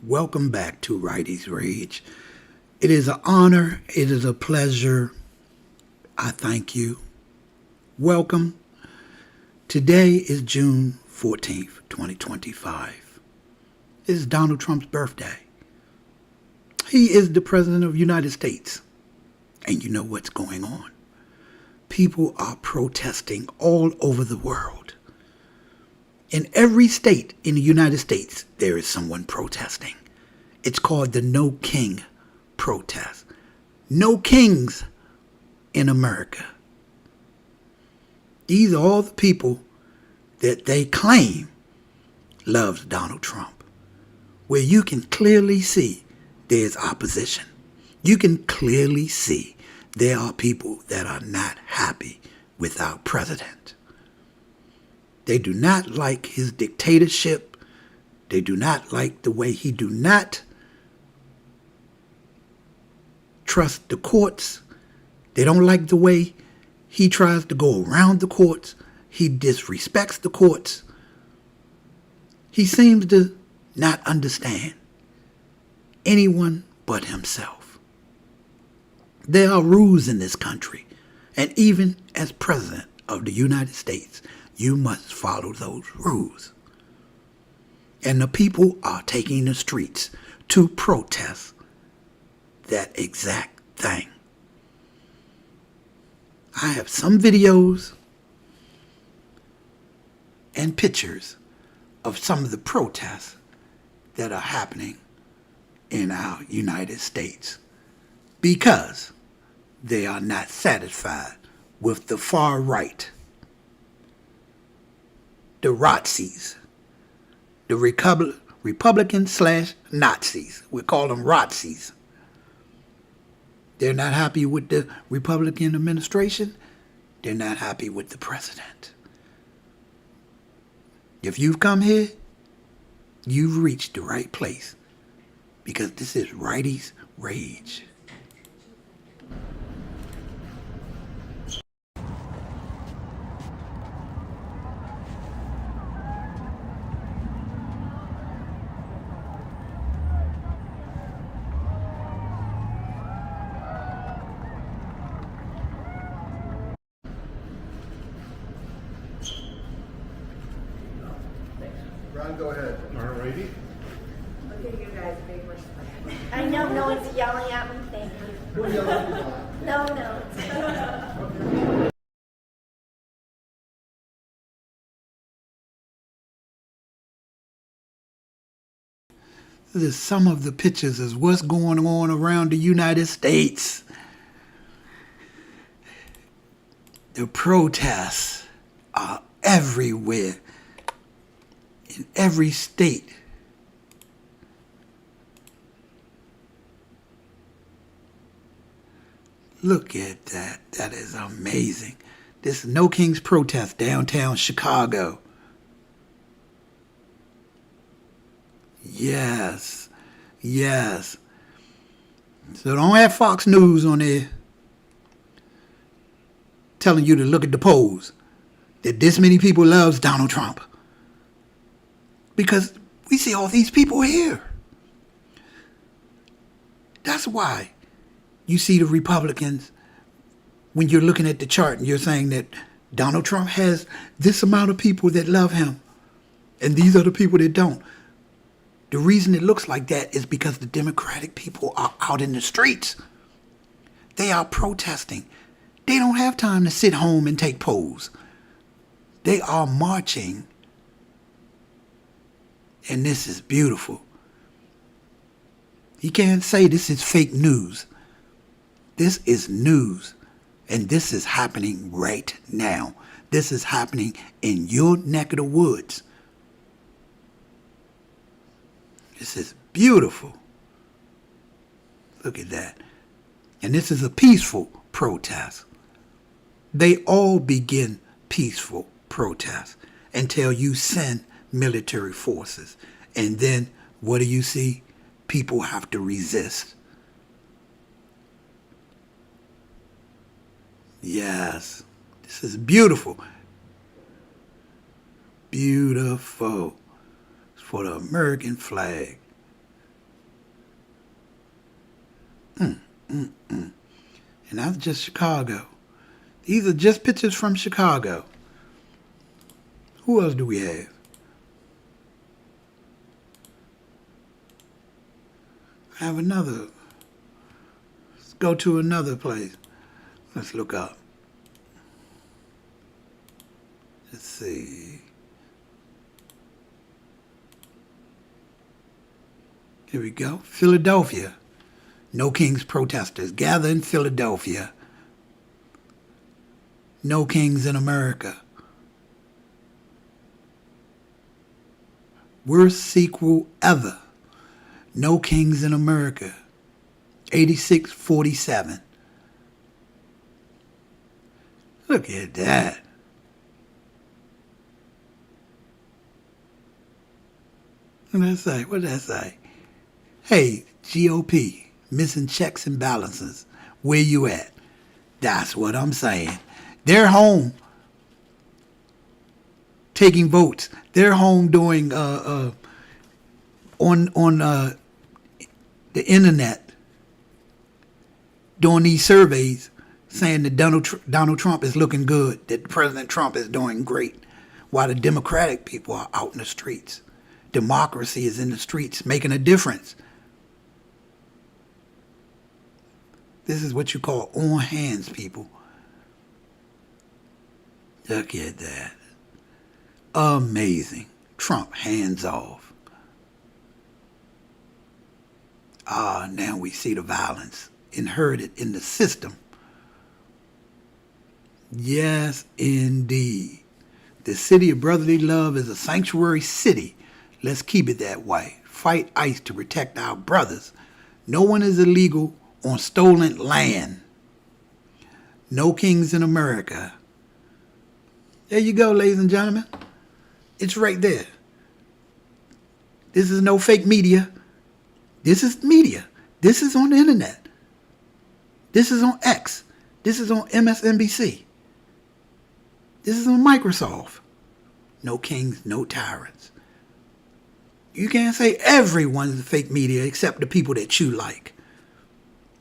Welcome back to Righties Rage. It is an honor. It is a pleasure. I thank you. Welcome. Today is June 14th, 2025. It is Donald Trump's birthday. He is the President of the United States. And you know what's going on. People are protesting all over the world. In every state in the United States, there is someone protesting. It's called the No King protest. No kings in America. These are all the people that they claim loves Donald Trump. Where you can clearly see there's opposition. You can clearly see there are people that are not happy with our president. They do not like his dictatorship. They do not like the way he do not trust the courts. They don't like the way he tries to go around the courts. He disrespects the courts. He seems to not understand anyone but himself. There are rules in this country, and even as President of the United States, you must follow those rules. And the people are taking the streets to protest that exact thing. I have some videos and pictures of some of the protests that are happening in our United States because they are not satisfied with the far right. The Righties, the Republican/Nazis. We call them Righties. They're not happy with the Republican administration. They're not happy with the president. If you've come here, you've reached the right place because this is Righties Rage. Ron, go ahead. All righty. Okay, you guys, big respect. I know no one's yelling at me. Thank you. Who yelled at you? No, no. This is some of the pictures of what's going on around the United States. The protests are everywhere. In every state. Look at that. That is amazing. This No Kings protest downtown Chicago. Yes. Yes. So don't have Fox News on there telling you to look at the polls that this many people loves Donald Trump. Because we see all these people here. That's why you see the Republicans, when you're looking at the chart and you're saying that Donald Trump has this amount of people that love him, and these are the people that don't. The reason it looks like that is because the Democratic people are out in the streets. They are protesting. They don't have time to sit home and take polls. They are marching. And this is beautiful. You can't say this is fake news. This is news. And this is happening right now. This is happening in your neck of the woods. This is beautiful. Look at that. And this is a peaceful protest. They all begin peaceful protests until you send military forces. And then what do you see? People have to resist. Yes. This is beautiful. Beautiful. It's for the American flag. And that's just Chicago. These are just pictures from Chicago. Who else do we have? I have another. Let's go to another place. Let's look up. Let's see. Here we go. Philadelphia. No Kings protesters gather in Philadelphia. No Kings in America. Worst sequel ever. No Kings in America. 86-47. Look at that. What did that say? What did that say? Hey, GOP, missing checks and balances. Where you at? That's what I'm saying. They're home taking votes. They're home doing on the internet doing these surveys saying that Donald Trump is looking good, that President Trump is doing great, while the Democratic people are out in the streets. Democracy is in the streets making a difference. This is what you call on hands, people. Look at that. Amazing. Trump, hands off. Now we see the violence inherited in the system. Yes, indeed. The city of brotherly love is a sanctuary city. Let's keep it that way. Fight ICE to protect our brothers. No one is illegal on stolen land. No Kings in America. There you go, ladies and gentlemen. It's right there. This is no fake media. This is media. This is on the internet. This is on X. This is on MSNBC. This is on Microsoft. No kings, no tyrants. You can't say everyone's fake media except the people that you like.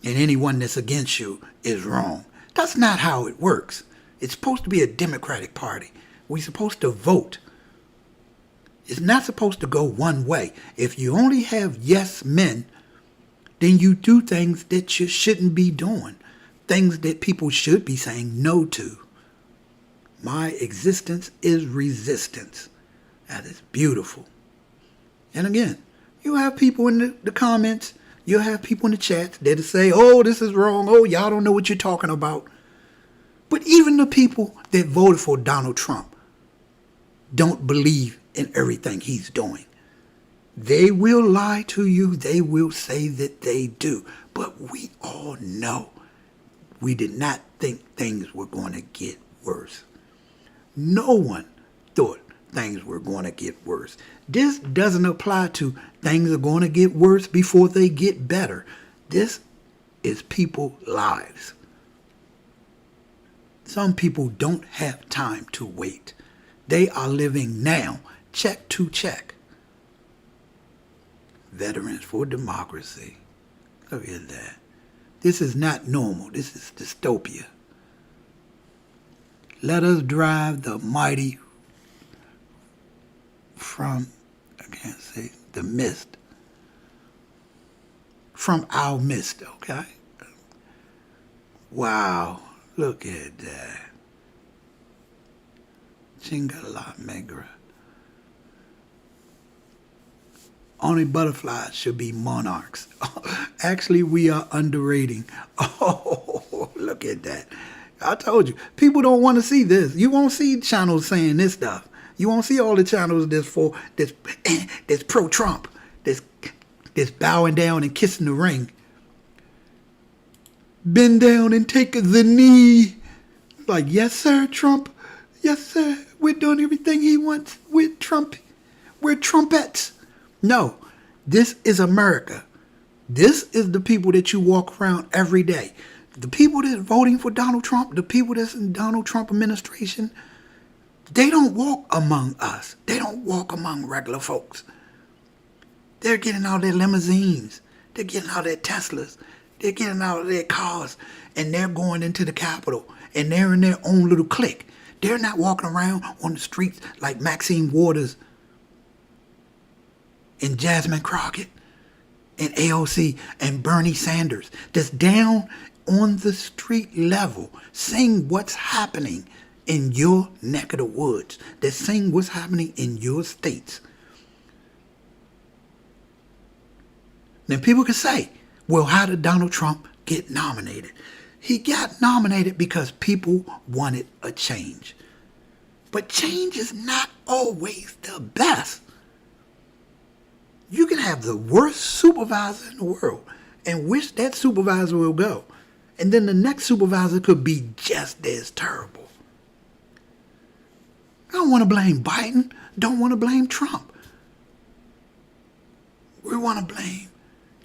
And anyone that's against you is wrong. That's not how it works. It's supposed to be a Democratic Party. We're supposed to vote. It's not supposed to go one way. If you only have yes men, then you do things that you shouldn't be doing. Things that people should be saying no to. My existence is resistance. That is beautiful. And again, you have people in the comments, you'll have people in the chats that'll say, oh, this is wrong. Oh, y'all don't know what you're talking about. But even the people that voted for Donald Trump don't believe in everything he's doing. They will lie to you. They will say that they do. But we all know we did not think things were going to get worse. No one thought things were going to get worse. This doesn't apply to things are going to get worse before they get better. This is people's lives. Some people don't have time to wait. They are living now, check to check. Veterans for Democracy. Look at that. This is not normal. This is dystopia. Let us drive the mighty from, I can't say, the mist. From our mist, okay? Wow, look at that. Chingala Megra. Only butterflies should be monarchs. Actually, we are underrating. Oh, look at that. I told you, people don't want to see this. You won't see channels saying this stuff. You won't see all the channels that's pro-Trump, that's bowing down and kissing the ring. Bend down and take the knee. Like, yes, sir, Trump. Yes, sir. We're doing everything he wants. We're Trump. We're trumpets. No, this is America. This is the people that you walk around every day. The people that's voting for Donald Trump, the people that's in Donald Trump administration, they don't walk among us. They don't walk among regular folks. They're getting out their limousines. They're getting out their Teslas. They're getting out of their cars and they're going into the Capitol and they're in their own little clique. They're not walking around on the streets like Maxine Waters and Jasmine Crockett and AOC and Bernie Sanders. That's down on the street level, saying what's happening in your neck of the woods. They're saying what's happening in your states. Then people can say, well, how did Donald Trump get nominated? He got nominated because people wanted a change. But change is not always the best. You can have the worst supervisor in the world and wish that supervisor will go. And then the next supervisor could be just as terrible. I don't want to blame Biden. Don't want to blame Trump. We want to blame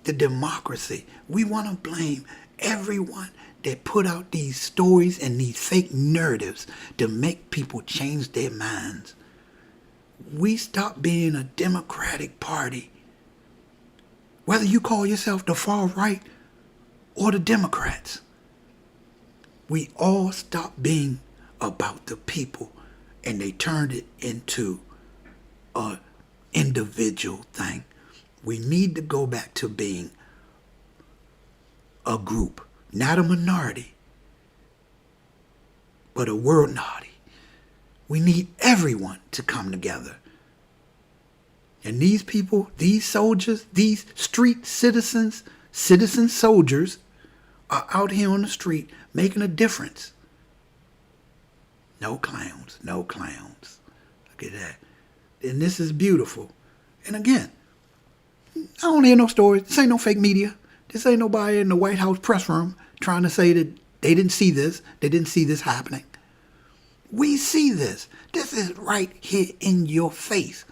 the democracy. We want to blame everyone that put out these stories and these fake narratives to make people change their minds. We stop being a Democratic Party. Whether you call yourself the far right or the Democrats, we all stopped being about the people and they turned it into an individual thing. We need to go back to being a group, not a minority, but a world naughty. We need everyone to come together. And these people, these soldiers, these street citizen soldiers are out here on the street making a difference. No clowns, no clowns. Look at that. And this is beautiful. And again, I don't hear no stories. This ain't no fake media. This ain't nobody in the White House press room trying to say that they didn't see this. They didn't see this happening. We see this. This is right here in your face.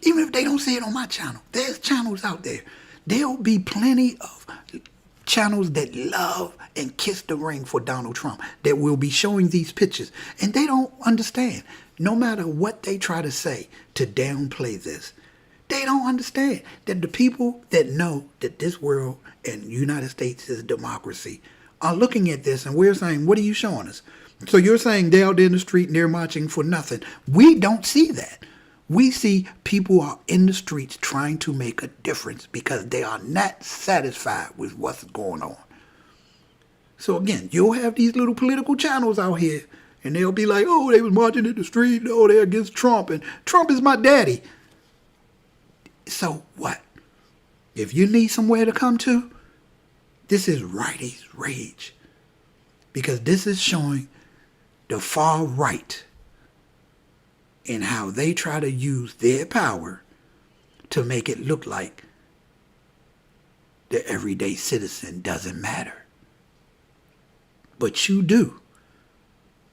Even if they don't see it on my channel, there's channels out there. There'll be plenty of channels that love and kiss the ring for Donald Trump that will be showing these pictures. And they don't understand. No matter what they try to say to downplay this, they don't understand that the people that know that this world and United States is a democracy are looking at this and we're saying, what are you showing us? So you're saying they're out there in the street and they're marching for nothing. We don't see that. We see people are in the streets trying to make a difference because they are not satisfied with what's going on. So again, you'll have these little political channels out here and they'll be like, oh, they was marching in the street. Oh, they're against Trump and Trump is my daddy. So what? If you need somewhere to come to, this is Righties Rage. Because this is showing the far right and how they try to use their power to make it look like the everyday citizen doesn't matter. But you do.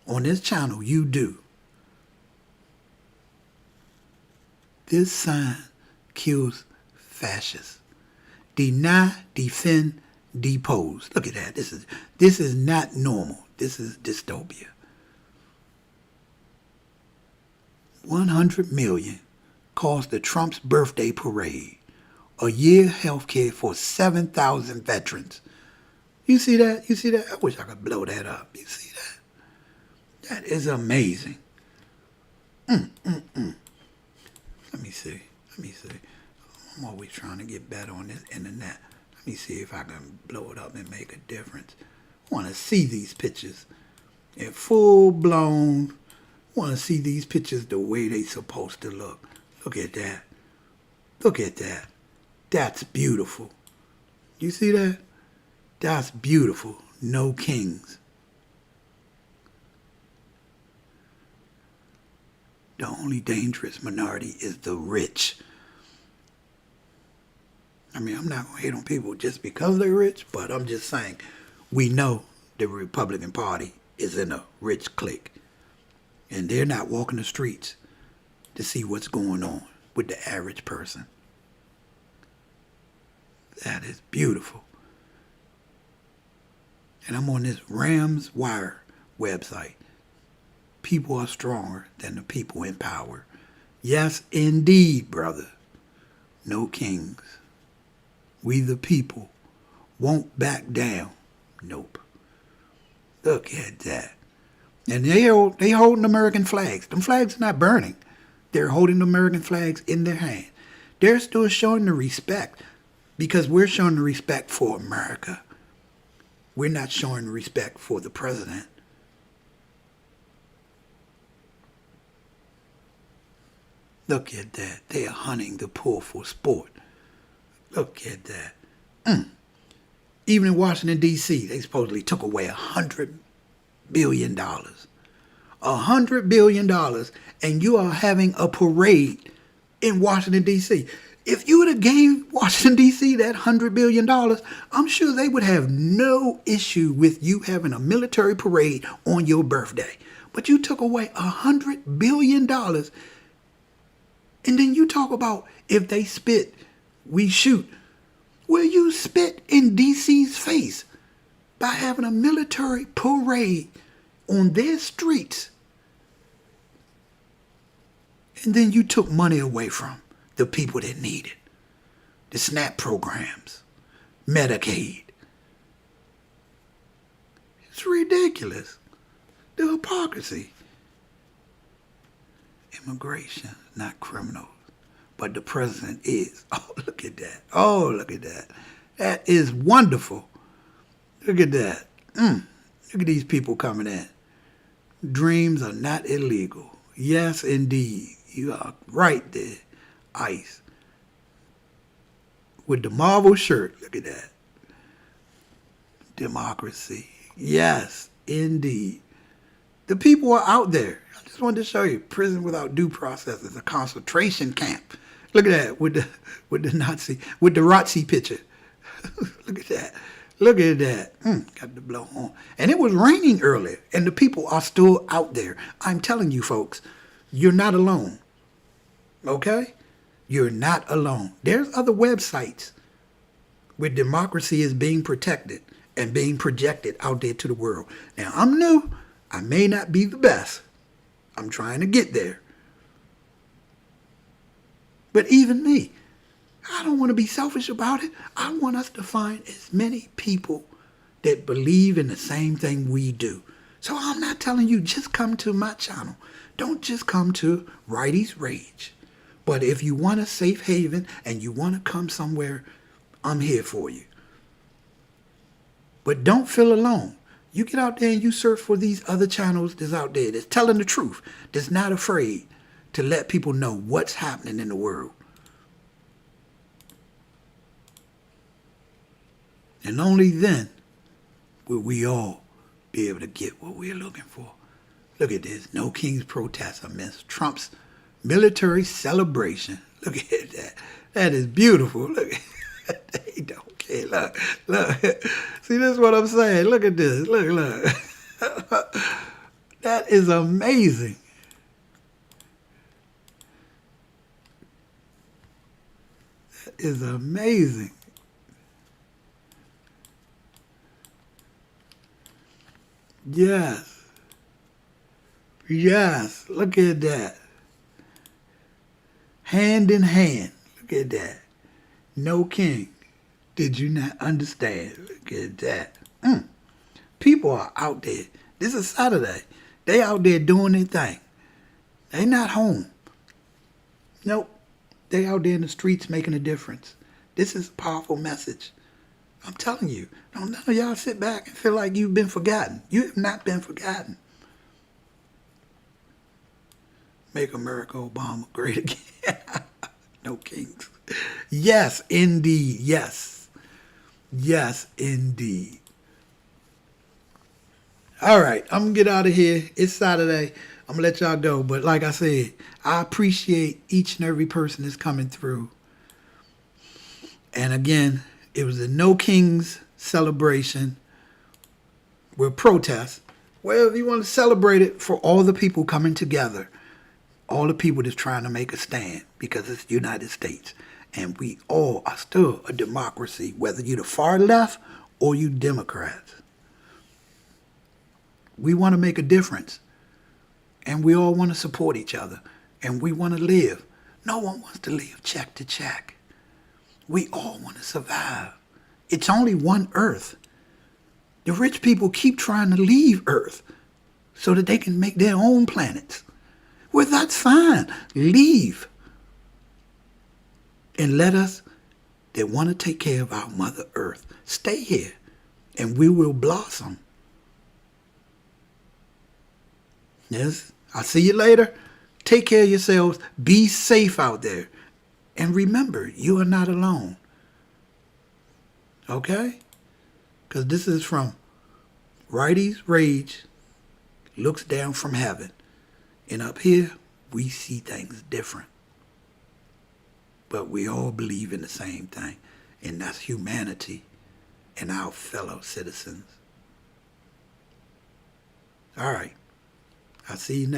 On this channel, you do. This sign kills fascists. Deny, defend, depose. Look at that. This is not normal. This is dystopia. 100 million cost the Trump's birthday parade. A year health care for 7,000 veterans. You see that? You see that? I wish I could blow that up. You see that? That is amazing. Let me see. I'm always trying to get better on this internet. Let me see if I can blow it up and make a difference. I want to see these pictures in full blown. I want to see these pictures the way they supposed to look. Look at that. Look at that. That's beautiful. You see that? That's beautiful. No kings. The only dangerous minority is the rich. I mean, I'm not going to hate on people just because they're rich, but I'm just saying, we know the Republican Party is in a rich clique. And they're not walking the streets to see what's going on with the average person. That is beautiful. And I'm on this Rams Wire website. People are stronger than the people in power. Yes, indeed, brother. No kings. We the people won't back down. Nope. Look at that. And they holding American flags. Them flags are not burning. They're holding the American flags in their hand. They're still showing the respect because we're showing the respect for America. We're not showing respect for the president. Look at that. They are hunting the poor for sport. Look at that. Even in Washington, D.C., they supposedly took away $100 billion. $100 billion, and you are having a parade in Washington, D.C. If you would have gave Washington, D.C. that $100 billion, I'm sure they would have no issue with you having a military parade on your birthday. But you took away $100 billion, and then you talk about if they spit, we shoot. Well, you spit in D.C.'s face by having a military parade on their streets. And then you took money away from the people that need it. The SNAP programs, Medicaid. It's ridiculous. The hypocrisy. Immigration, not criminals. But the president is. Oh, look at that. Oh, look at that. That is wonderful. Look at that. Look at these people coming in. Dreams are not illegal. Yes, indeed. You are right there. ICE. With the Marvel shirt. Look at that. Democracy. Yes, indeed. The people are out there. I just wanted to show you. Prison without due process is a concentration camp. Look at that with the Nazi, with the Nazi picture. Look at that. Look at that. Got the blow on. And it was raining earlier, and the people are still out there. I'm telling you, folks, you're not alone. Okay? You're not alone. There's other websites where democracy is being protected and being projected out there to the world. Now, I'm new. I may not be the best. I'm trying to get there. But even me, I don't want to be selfish about it. I want us to find as many people that believe in the same thing we do. So I'm not telling you just come to my channel. Don't just come to Righties Rage. But if you want a safe haven and you want to come somewhere, I'm here for you. But don't feel alone. You get out there and you search for these other channels that's out there that's telling the truth, that's not afraid to let people know what's happening in the world. And only then will we all be able to get what we're looking for. Look at this. No King's protest amidst Trump's military celebration. Look at that. That is beautiful. Look at that. They don't care. Look. See, this is what I'm saying. Look at this. Look. That is amazing. That is amazing. Yes. Look at that. Hand in hand. Look at that. No king. Did you not understand? Look at that. People are out there. This is Saturday. They out there doing their thing. They not home. Nope. They out there in the streets making a difference. This is a powerful message. I'm telling you. Don't none of y'all sit back and feel like you've been forgotten. You have not been forgotten. Make America Obama great again. No kings. Yes, indeed. Yes, indeed. All right, I'm going to get out of here. It's Saturday. I'm going to let y'all go. But like I said, I appreciate each and every person that's coming through. And again, it was a No Kings celebration with protests. Well, if you want to celebrate it for all the people coming together, all the people that's trying to make a stand, because it's the United States. And we all are still a democracy, whether you're the far left or you Democrats. We want to make a difference. And we all want to support each other. And we want to live. No one wants to live check to check. We all want to survive. It's only one Earth. The rich people keep trying to leave Earth so that they can make their own planets. Well, that's fine. Leave. And let us that want to take care of our Mother Earth stay here, and we will blossom. Yes, I'll see you later. Take care of yourselves. Be safe out there. And remember, you are not alone. Okay? Because this is from Righties Rage, looks down from heaven. And up here, we see things different. But we all believe in the same thing. And that's humanity and our fellow citizens. All right. I'll see you next.